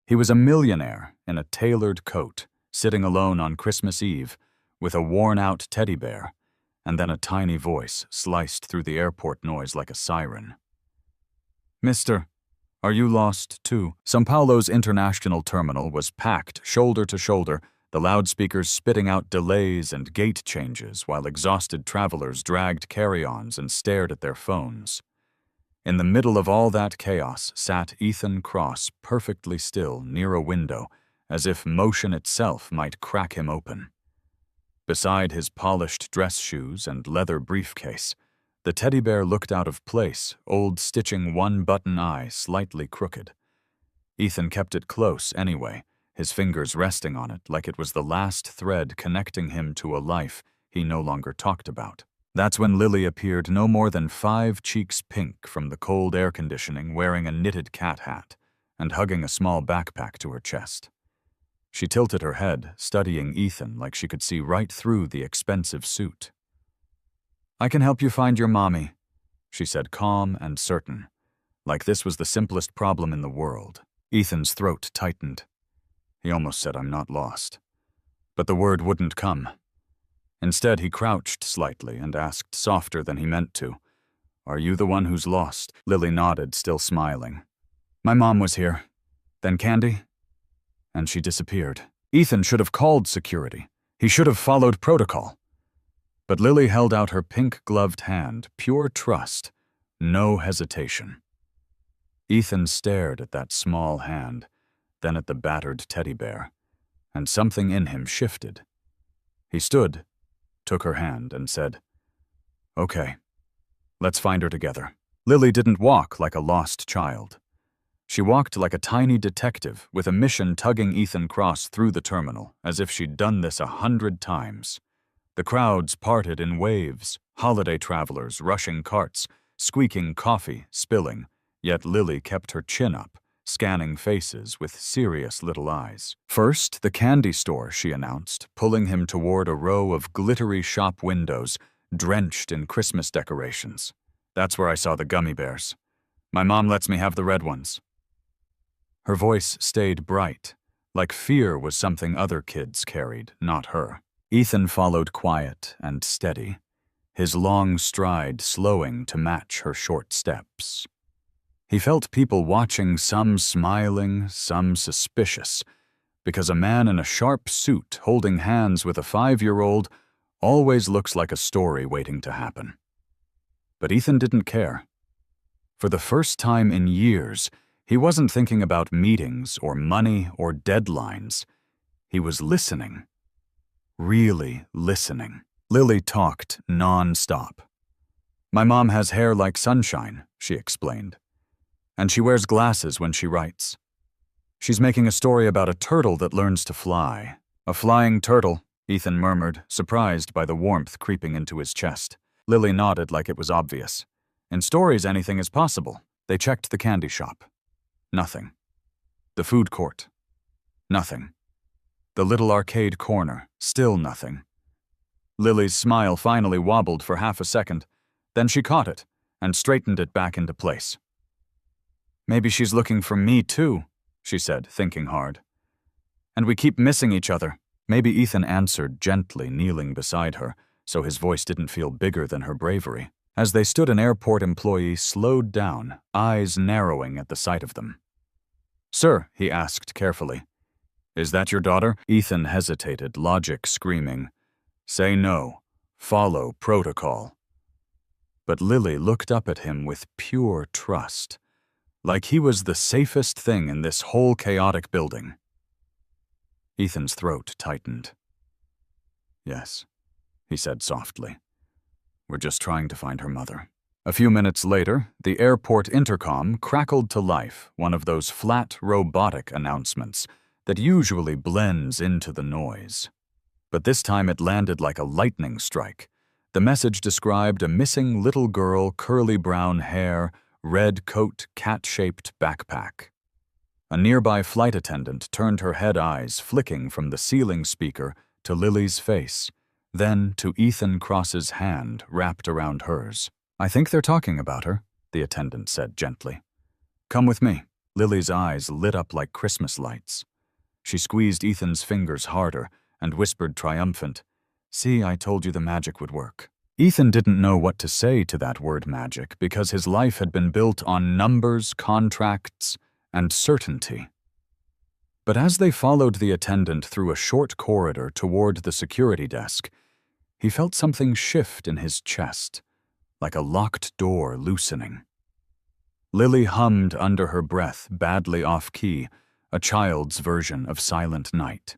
He was a millionaire in a tailored coat, sitting alone on Christmas Eve, with a worn-out teddy bear, and then a tiny voice sliced through the airport noise like a siren. "Mister, are you lost too?" São Paulo's international terminal was packed shoulder to shoulder, the loudspeakers spitting out delays and gate changes while exhausted travelers dragged carry-ons and stared at their phones. In the middle of all that chaos sat Ethan Cross, perfectly still, near a window, as if motion itself might crack him open. Beside his polished dress shoes and leather briefcase, the teddy bear looked out of place, old stitching one-button eye slightly crooked. Ethan kept it close anyway, his fingers resting on it like it was the last thread connecting him to a life he no longer talked about. That's when Lily appeared no more than 5 cheeks pink from the cold air conditioning, wearing a knitted cat hat and hugging a small backpack to her chest. She tilted her head, studying Ethan like she could see right through the expensive suit. "I can help you find your mommy," she said, calm and certain, like this was the simplest problem in the world. Ethan's throat tightened. He almost said, "I'm not lost." But the word wouldn't come. Instead, he crouched slightly and asked softer than he meant to, "Are you the one who's lost?" Lily nodded, still smiling. "My mom was here. Then Candy?" And she disappeared. Ethan should have called security. He should have followed protocol. But Lily held out her pink-gloved hand, pure trust, no hesitation. Ethan stared at that small hand, then at the battered teddy bear, and something in him shifted. He stood, took her hand, and said, "Okay, let's find her together." Lily didn't walk like a lost child. She walked like a tiny detective with a mission tugging Ethan Cross through the terminal, as if she'd done this 100 times. The crowds parted in waves, holiday travelers rushing carts, squeaking coffee, spilling, yet Lily kept her chin up, scanning faces with serious little eyes. "First, the candy store," she announced, pulling him toward a row of glittery shop windows drenched in Christmas decorations. "That's where I saw the gummy bears. My mom lets me have the red ones." Her voice stayed bright, like fear was something other kids carried, not her. Ethan followed quiet and steady, his long stride slowing to match her short steps. He felt people watching, some smiling, some suspicious, because a man in a sharp suit holding hands with a 5-year-old always looks like a story waiting to happen. But Ethan didn't care. For the first time in years, he wasn't thinking about meetings or money or deadlines. He was listening. Really listening. Lily talked non-stop. "My mom has hair like sunshine," she explained. "And she wears glasses when she writes. She's making a story about a turtle that learns to fly." "A flying turtle," Ethan murmured, surprised by the warmth creeping into his chest. Lily nodded like it was obvious. In stories, anything is possible. They checked the candy shop. Nothing. The food court. Nothing. The little arcade corner. Still nothing. Lily's smile finally wobbled for half a second. Then she caught it and straightened it back into place. "Maybe she's looking for me too," she said, thinking hard. "And we keep missing each other." Maybe Ethan answered gently, kneeling beside her, so his voice didn't feel bigger than her bravery. As they stood, an airport employee slowed down, eyes narrowing at the sight of them. "Sir," he asked carefully, "is that your daughter?" Ethan hesitated, logic screaming, "Say no. Follow protocol." But Lily looked up at him with pure trust, like he was the safest thing in this whole chaotic building. Ethan's throat tightened. "Yes," he said softly. "We're just trying to find her mother." A few minutes later, the airport intercom crackled to life, one of those flat, robotic announcements that usually blends into the noise. But this time it landed like a lightning strike. The message described a missing little girl, curly brown hair, red coat, cat-shaped backpack. A nearby flight attendant turned her head eyes flicking from the ceiling speaker to Lily's face, then to Ethan Cross's hand wrapped around hers. "I think they're talking about her," the attendant said gently. "Come with me." Lily's eyes lit up like Christmas lights. She squeezed Ethan's fingers harder and whispered triumphant, "See, I told you the magic would work." Ethan didn't know what to say to that word magic because his life had been built on numbers, contracts, and certainty. But as they followed the attendant through a short corridor toward the security desk, he felt something shift in his chest, like a locked door loosening. Lily hummed under her breath, badly off-key, a child's version of Silent Night.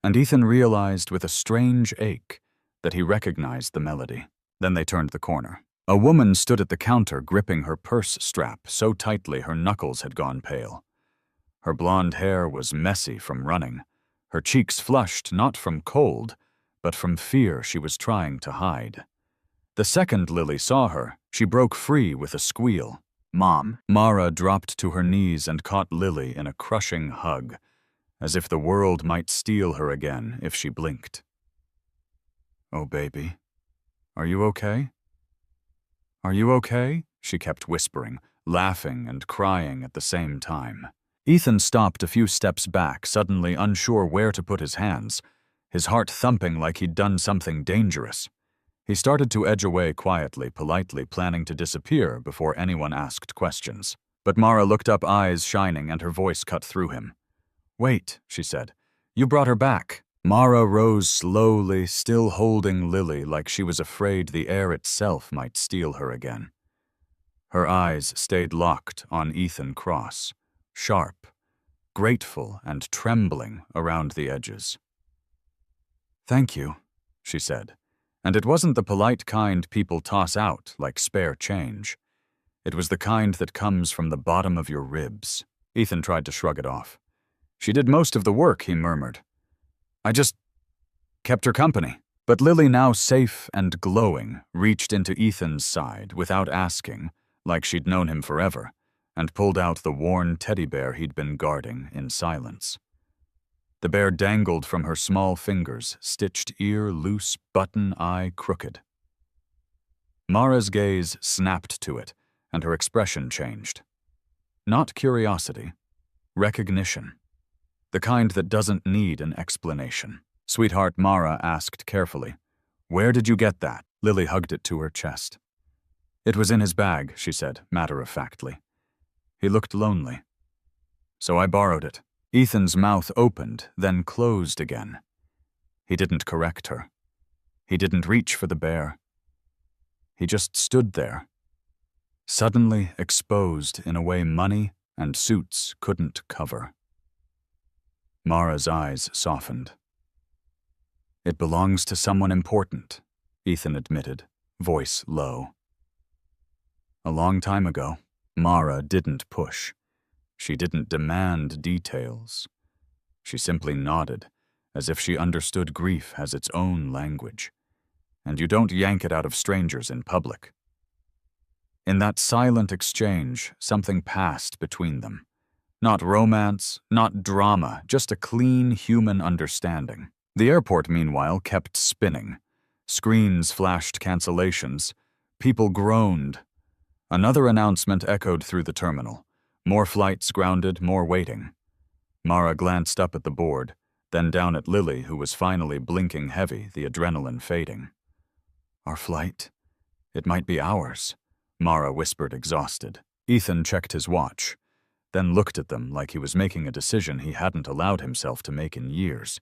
And Ethan realized with a strange ache that he recognized the melody. Then they turned the corner. A woman stood at the counter gripping her purse strap so tightly her knuckles had gone pale. Her blonde hair was messy from running, her cheeks flushed not from cold, but from fear she was trying to hide. The second Lily saw her, she broke free with a squeal. "Mom." Mara dropped to her knees and caught Lily in a crushing hug, as if the world might steal her again if she blinked. "Oh, baby, are you okay? Are you okay?" she kept whispering, laughing and crying at the same time. Ethan stopped a few steps back, suddenly unsure where to put his hands, his heart thumping like he'd done something dangerous. He started to edge away quietly, politely, planning to disappear before anyone asked questions. But Mara looked up, eyes shining, and her voice cut through him. "Wait," she said. "You brought her back." Mara rose slowly, still holding Lily like she was afraid the air itself might steal her again. Her eyes stayed locked on Ethan Cross, sharp, grateful, and trembling around the edges. "Thank you," she said, and it wasn't the polite kind people toss out like spare change. It was the kind that comes from the bottom of your ribs. Ethan tried to shrug it off. "She did most of the work," he murmured. "I just kept her company." But Lily, now safe and glowing, reached into Ethan's side without asking, like she'd known him forever, and pulled out the worn teddy bear he'd been guarding in silence. The bear dangled from her small fingers, stitched ear loose, button eye crooked. Mara's gaze snapped to it, and her expression changed. Not curiosity, recognition. The kind that doesn't need an explanation. "Sweetheart," Mara asked carefully, "where did you get that?" Lily hugged it to her chest. "It was in his bag," she said, matter-of-factly. He looked lonely. "So I borrowed it." Ethan's mouth opened, then closed again. He didn't correct her. He didn't reach for the bear. He just stood there, suddenly exposed in a way money and suits couldn't cover. Mara's eyes softened. "It belongs to someone important," Ethan admitted, voice low. "A long time ago." Mara didn't push. She didn't demand details. She simply nodded, as if she understood grief has its own language, and you don't yank it out of strangers in public. In that silent exchange, something passed between them. Not romance, not drama, just a clean human understanding. The airport, meanwhile, kept spinning. Screens flashed cancellations. People groaned. Another announcement echoed through the terminal. More flights grounded, more waiting. Mara glanced up at the board, then down at Lily, who was finally blinking heavy, the adrenaline fading. "Our flight? It might be ours," Mara whispered, exhausted. Ethan checked his watch, then looked at them like he was making a decision he hadn't allowed himself to make in years.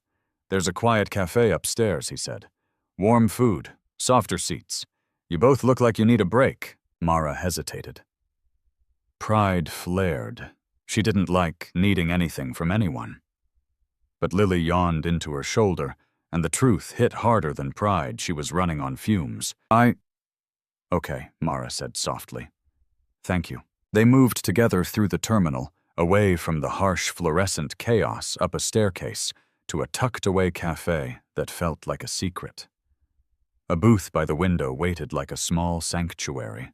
"There's a quiet cafe upstairs," he said. "Warm food, softer seats. You both look like you need a break." Mara hesitated. Pride flared. She didn't like needing anything from anyone. But Lily yawned into her shoulder, and the truth hit harder than pride. She was running on fumes. "Okay," Mara said softly. "Thank you." They moved together through the terminal, away from the harsh fluorescent chaos up a staircase to a tucked-away cafe that felt like a secret. A booth by the window waited like a small sanctuary.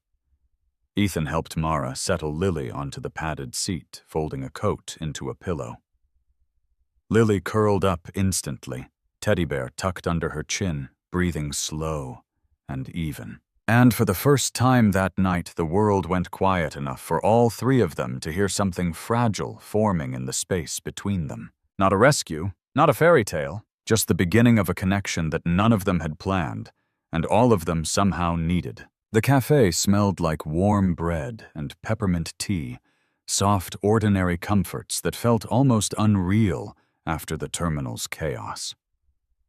Ethan helped Mara settle Lily onto the padded seat, folding a coat into a pillow. Lily curled up instantly, teddy bear tucked under her chin, breathing slow and even. And for the first time that night, the world went quiet enough for all three of them to hear something fragile forming in the space between them. Not a rescue, not a fairy tale, just the beginning of a connection that none of them had planned, and all of them somehow needed. The cafe smelled like warm bread and peppermint tea, soft, ordinary comforts that felt almost unreal after the terminal's chaos.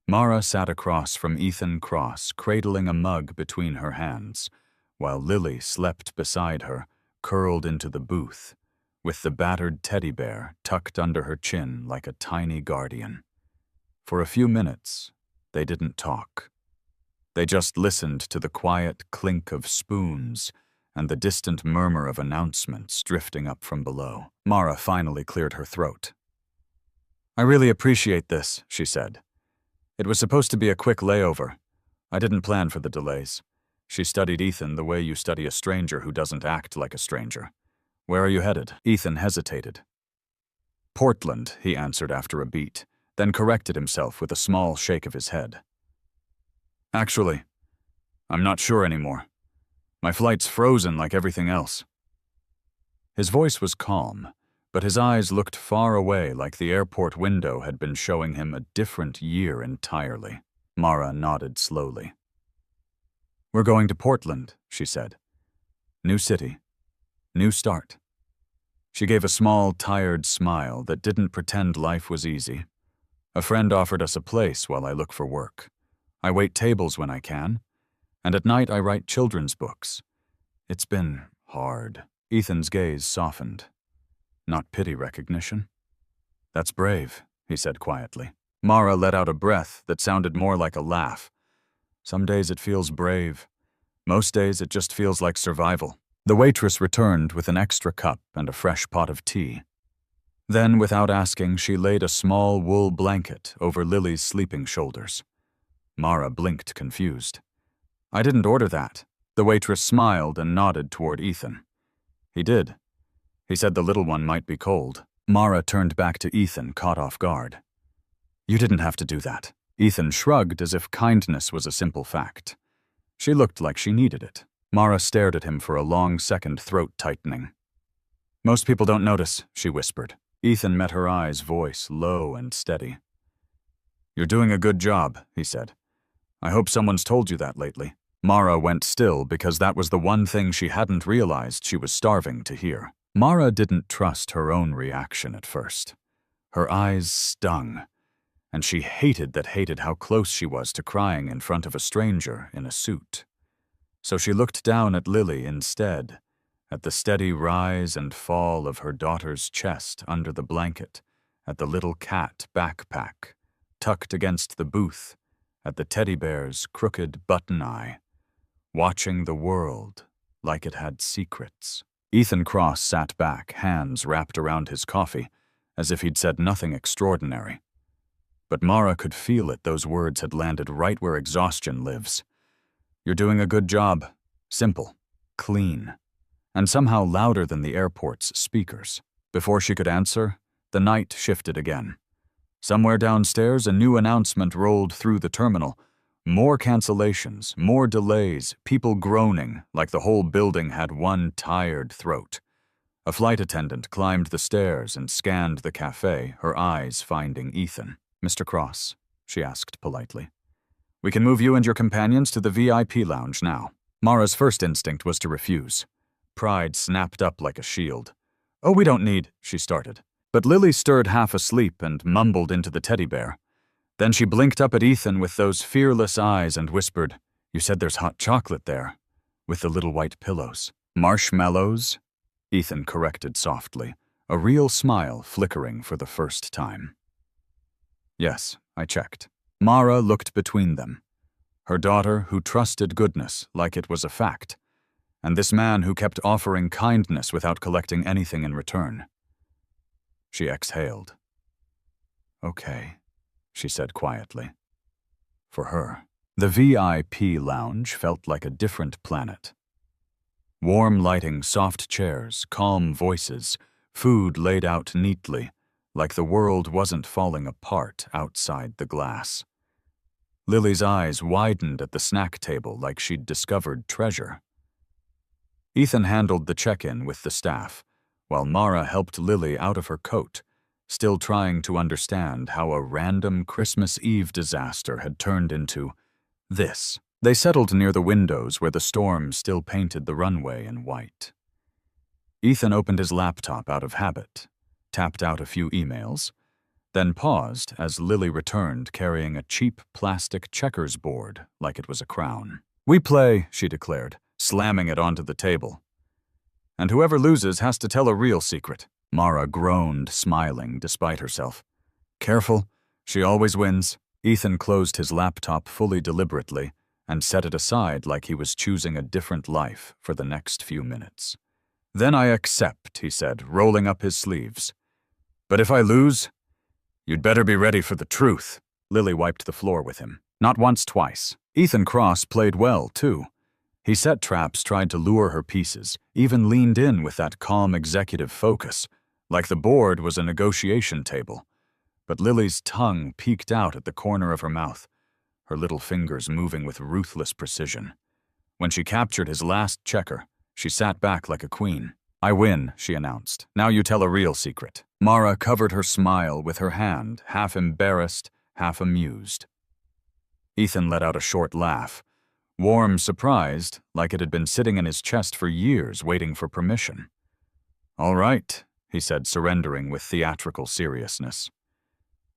Mara sat across from Ethan Cross, cradling a mug between her hands, while Lily slept beside her, curled into the booth, with the battered teddy bear tucked under her chin like a tiny guardian. For a few minutes, they didn't talk. They just listened to the quiet clink of spoons and the distant murmur of announcements drifting up from below. Mara finally cleared her throat. "I really appreciate this," she said. "It was supposed to be a quick layover. I didn't plan for the delays." She studied Ethan the way you study a stranger who doesn't act like a stranger. "Where are you headed?" Ethan hesitated. "Portland," he answered after a beat, then corrected himself with a small shake of his head. "Actually, I'm not sure anymore. My flight's frozen like everything else." His voice was calm, but his eyes looked far away like the airport window had been showing him a different year entirely. Mara nodded slowly. "We're going to Portland," she said. "New city. New start." She gave a small, tired smile that didn't pretend life was easy. "A friend offered us a place while I look for work. I wait tables when I can, and at night I write children's books. It's been hard." Ethan's gaze softened. "Not pity recognition?" "That's brave," he said quietly. Mara let out a breath that sounded more like a laugh. "Some days it feels brave. Most days it just feels like survival." The waitress returned with an extra cup and a fresh pot of tea. Then, without asking, she laid a small wool blanket over Lily's sleeping shoulders. Mara blinked, confused. "I didn't order that." The waitress smiled and nodded toward Ethan. "He did. He said the little one might be cold." Mara turned back to Ethan, caught off guard. "You didn't have to do that." Ethan shrugged as if kindness was a simple fact. She looked like she needed it. Mara stared at him for a long second, throat tightening. "Most people don't notice," she whispered. Ethan met her eyes, voice low and steady. "You're doing a good job," he said. "I hope someone's told you that lately." Mara went still because that was the one thing she hadn't realized she was starving to hear. Mara didn't trust her own reaction at first. Her eyes stung, and she hated how close she was to crying in front of a stranger in a suit. So she looked down at Lily instead, at the steady rise and fall of her daughter's chest under the blanket, at the little cat backpack, tucked against the booth, at the teddy bear's crooked button eye, watching the world like it had secrets. Ethan Cross sat back, hands wrapped around his coffee, as if he'd said nothing extraordinary. But Mara could feel it. Those words had landed right where exhaustion lives. "You're doing a good job. Simple. Clean." And somehow louder than the airport's speakers. Before she could answer, the night shifted again. Somewhere downstairs, a new announcement rolled through the terminal. More cancellations, more delays, people groaning like the whole building had one tired throat. A flight attendant climbed the stairs and scanned the cafe, her eyes finding Ethan. "Mr. Cross," she asked politely. "We can move you and your companions to the VIP lounge now." Mara's first instinct was to refuse. Pride snapped up like a shield. "Oh, we don't need," she started. But Lily stirred half asleep and mumbled into the teddy bear. Then she blinked up at Ethan with those fearless eyes and whispered, "You said there's hot chocolate there, with the little white pillows." "Marshmallows?" Ethan corrected softly, a real smile flickering for the first time. "Yes, I checked." Mara looked between them. Her daughter who trusted goodness like it was a fact, and this man who kept offering kindness without collecting anything in return. She exhaled. "Okay," she said quietly. For her, the VIP lounge felt like a different planet. Warm lighting, soft chairs, calm voices, food laid out neatly, like the world wasn't falling apart outside the glass. Lily's eyes widened at the snack table like she'd discovered treasure. Ethan handled the check-in with the staff, while Mara helped Lily out of her coat, still trying to understand how a random Christmas Eve disaster had turned into this. They settled near the windows where the storm still painted the runway in white. Ethan opened his laptop out of habit, tapped out a few emails, then paused as Lily returned carrying a cheap plastic checkers board like it was a crown. "We play," she declared, slamming it onto the table. "And whoever loses has to tell a real secret." Mara groaned, smiling despite herself. "Careful, she always wins." Ethan closed his laptop fully deliberately and set it aside like he was choosing a different life for the next few minutes. "Then I accept," he said, rolling up his sleeves. "But if I lose, you'd better be ready for the truth." Lily wiped the floor with him. Not once, twice. Ethan Cross played well, too. He set traps, tried to lure her pieces, even leaned in with that calm executive focus, like the board was a negotiation table. But Lily's tongue peeked out at the corner of her mouth, her little fingers moving with ruthless precision. When she captured his last checker, she sat back like a queen. "I win," she announced. "Now you tell a real secret." Mara covered her smile with her hand, half embarrassed, half amused. Ethan let out a short laugh, warm, surprised, like it had been sitting in his chest for years waiting for permission. "All right," he said, surrendering with theatrical seriousness.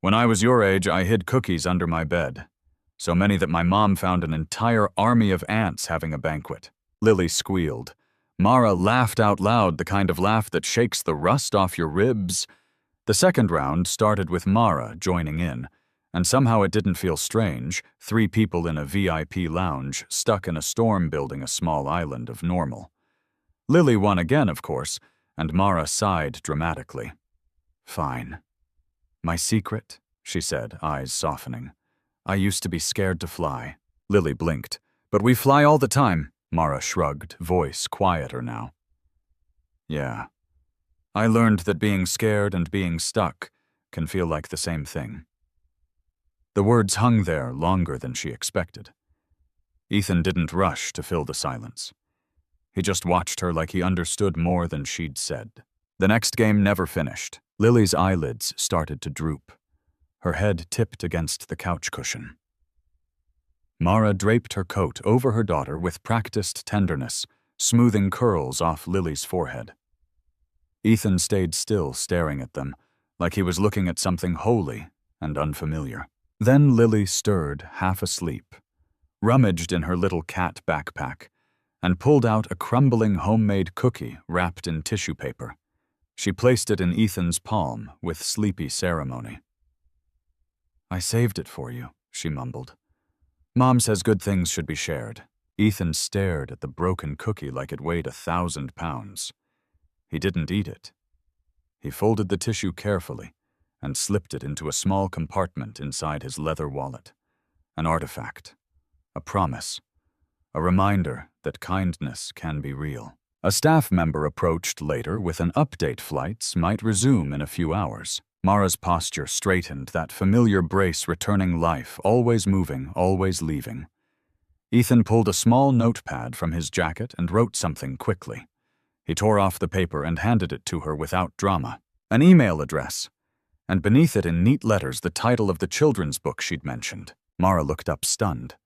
"When I was your age, I hid cookies under my bed. So many that my mom found an entire army of ants having a banquet." Lily squealed. Mara laughed out loud, the kind of laugh that shakes the rust off your ribs. The second round started with Mara joining in, and somehow it didn't feel strange, 3 people in a VIP lounge stuck in a storm building a small island of normal. Lily won again, of course, and Mara sighed dramatically. "Fine. My secret," she said, eyes softening. "I used to be scared to fly." Lily blinked. "But we fly all the time." Mara shrugged, voice quieter now. "Yeah. I learned that being scared and being stuck can feel like the same thing." The words hung there longer than she expected. Ethan didn't rush to fill the silence. He just watched her like he understood more than she'd said. The next game never finished. Lily's eyelids started to droop. Her head tipped against the couch cushion. Mara draped her coat over her daughter with practiced tenderness, smoothing curls off Lily's forehead. Ethan stayed still, staring at them, like he was looking at something holy and unfamiliar. Then Lily stirred, half asleep, rummaged in her little cat backpack, and pulled out a crumbling homemade cookie wrapped in tissue paper. She placed it in Ethan's palm with sleepy ceremony. "I saved it for you," she mumbled. "Mom says good things should be shared." Ethan stared at the broken cookie like it weighed 1,000 pounds. He didn't eat it. He folded the tissue carefully and slipped it into a small compartment inside his leather wallet. An artifact, a promise, a reminder that kindness can be real. A staff member approached later with an update flights might resume in a few hours. Mara's posture straightened, that familiar brace returning life, always moving, always leaving. Ethan pulled a small notepad from his jacket and wrote something quickly. He tore off the paper and handed it to her without drama. An email address, and beneath it in neat letters the title of the children's book she'd mentioned. Mara looked up stunned.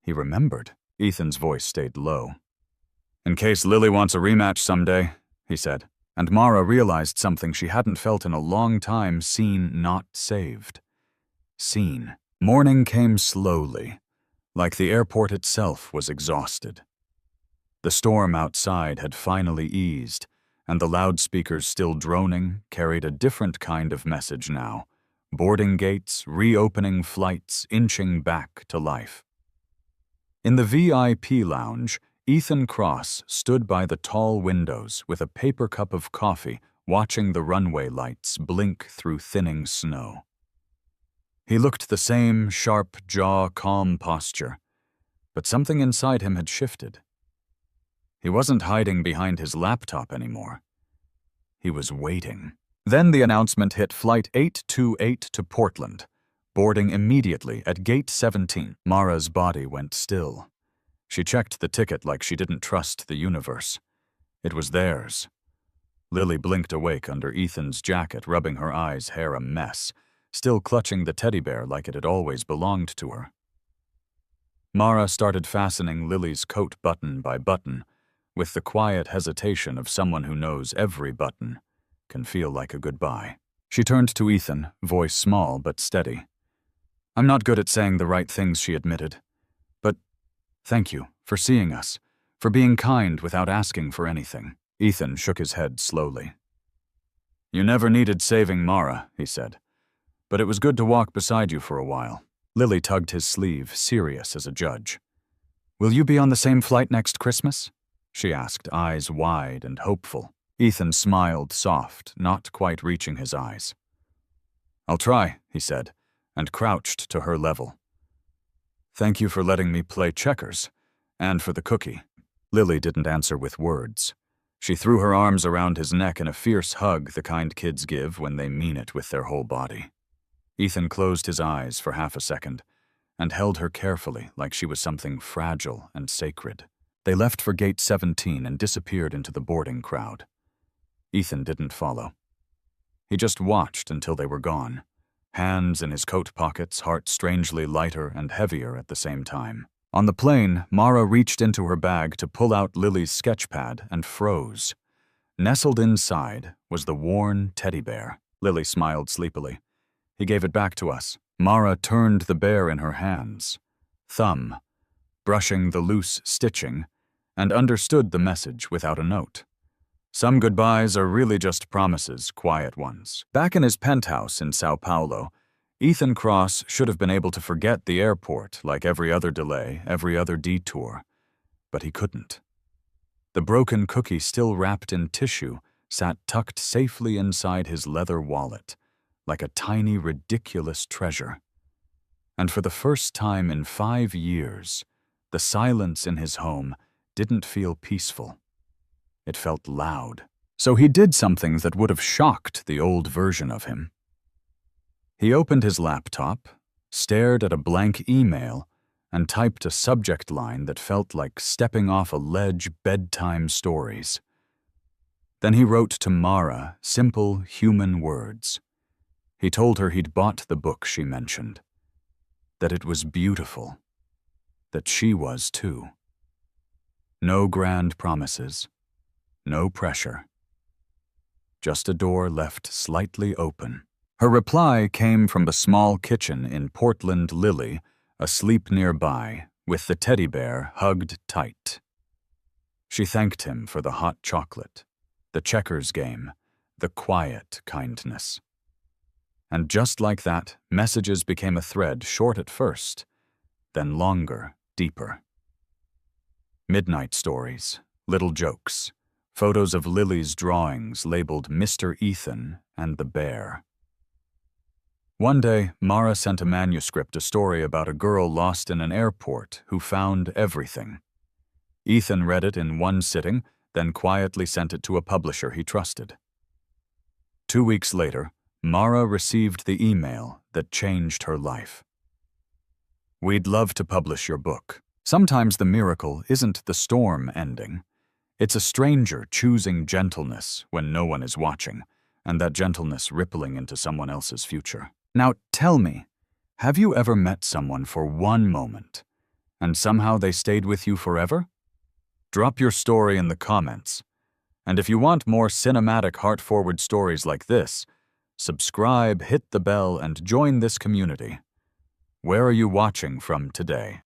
He remembered. Ethan's voice stayed low. "In case Lily wants a rematch someday," he said, and Mara realized something she hadn't felt in a long time, seen, not saved. Seen. Morning came slowly, like the airport itself was exhausted. The storm outside had finally eased, and the loudspeakers still droning carried a different kind of message now. Boarding gates, reopening flights, inching back to life. In the VIP lounge, Ethan Cross stood by the tall windows with a paper cup of coffee, watching the runway lights blink through thinning snow. He looked the same sharp jaw, calm posture, but something inside him had shifted. He wasn't hiding behind his laptop anymore. He was waiting. Then the announcement hit Flight 828 to Portland. boarding immediately at gate 17. Mara's body went still. She checked the ticket like she didn't trust the universe. It was theirs. Lily blinked awake under Ethan's jacket, rubbing her eyes, hair a mess, still clutching the teddy bear like it had always belonged to her. Mara started fastening Lily's coat button by button, with the quiet hesitation of someone who knows every button can feel like a goodbye. She turned to Ethan, voice small but steady. "I'm not good at saying the right things," she admitted. "But thank you for seeing us, for being kind without asking for anything." Ethan shook his head slowly. "You never needed saving, Mara," he said. "But it was good to walk beside you for a while." Lily tugged his sleeve, serious as a judge. "Will you be on the same flight next Christmas?" she asked, eyes wide and hopeful. Ethan smiled soft, not quite reaching his eyes. "I'll try," he said, and crouched to her level. "Thank you for letting me play checkers, and for the cookie." Lily didn't answer with words. She threw her arms around his neck in a fierce hug, the kind kids give when they mean it with their whole body. Ethan closed his eyes for half a second and held her carefully like she was something fragile and sacred. They left for gate 17 and disappeared into the boarding crowd. Ethan didn't follow. He just watched until they were gone, hands in his coat pockets, heart strangely lighter and heavier at the same time. On the plane, Mara reached into her bag to pull out Lily's sketch pad and froze. Nestled inside was the worn teddy bear. Lily smiled sleepily. "He gave it back to us." Mara turned the bear in her hands, thumb, brushing the loose stitching, and understood the message without a note. Some goodbyes are really just promises, quiet ones. Back in his penthouse in Sao Paulo, Ethan Cross should have been able to forget the airport like every other delay, every other detour. But he couldn't. The broken cookie, still wrapped in tissue, sat tucked safely inside his leather wallet, like a tiny, ridiculous treasure. And for the first time in 5 years, the silence in his home didn't feel peaceful. It felt loud. So he did something that would have shocked the old version of him. He opened his laptop, stared at a blank email, and typed a subject line that felt like stepping off a ledge, bedtime stories. Then he wrote to Mara simple human words. He told her he'd bought the book she mentioned, that it was beautiful, that she was too. No grand promises, no pressure, just a door left slightly open. Her reply came from the small kitchen in Portland Lily, asleep nearby, with the teddy bear hugged tight. She thanked him for the hot chocolate, the checkers game, the quiet kindness. And just like that, messages became a thread, short at first, then longer, deeper. Midnight stories, little jokes, photos of Lily's drawings labeled Mr. Ethan and the bear. One day, Mara sent a manuscript, a story about a girl lost in an airport who found everything. Ethan read it in one sitting, then quietly sent it to a publisher he trusted. 2 weeks later, Mara received the email that changed her life. "We'd love to publish your book. Sometimes the miracle isn't the storm ending. It's a stranger choosing gentleness when no one is watching, and that gentleness rippling into someone else's future. Now tell me, have you ever met someone for one moment, and somehow they stayed with you forever? Drop your story in the comments. And if you want more cinematic, heart-forward stories like this, subscribe, hit the bell, and join this community. Where are you watching from today?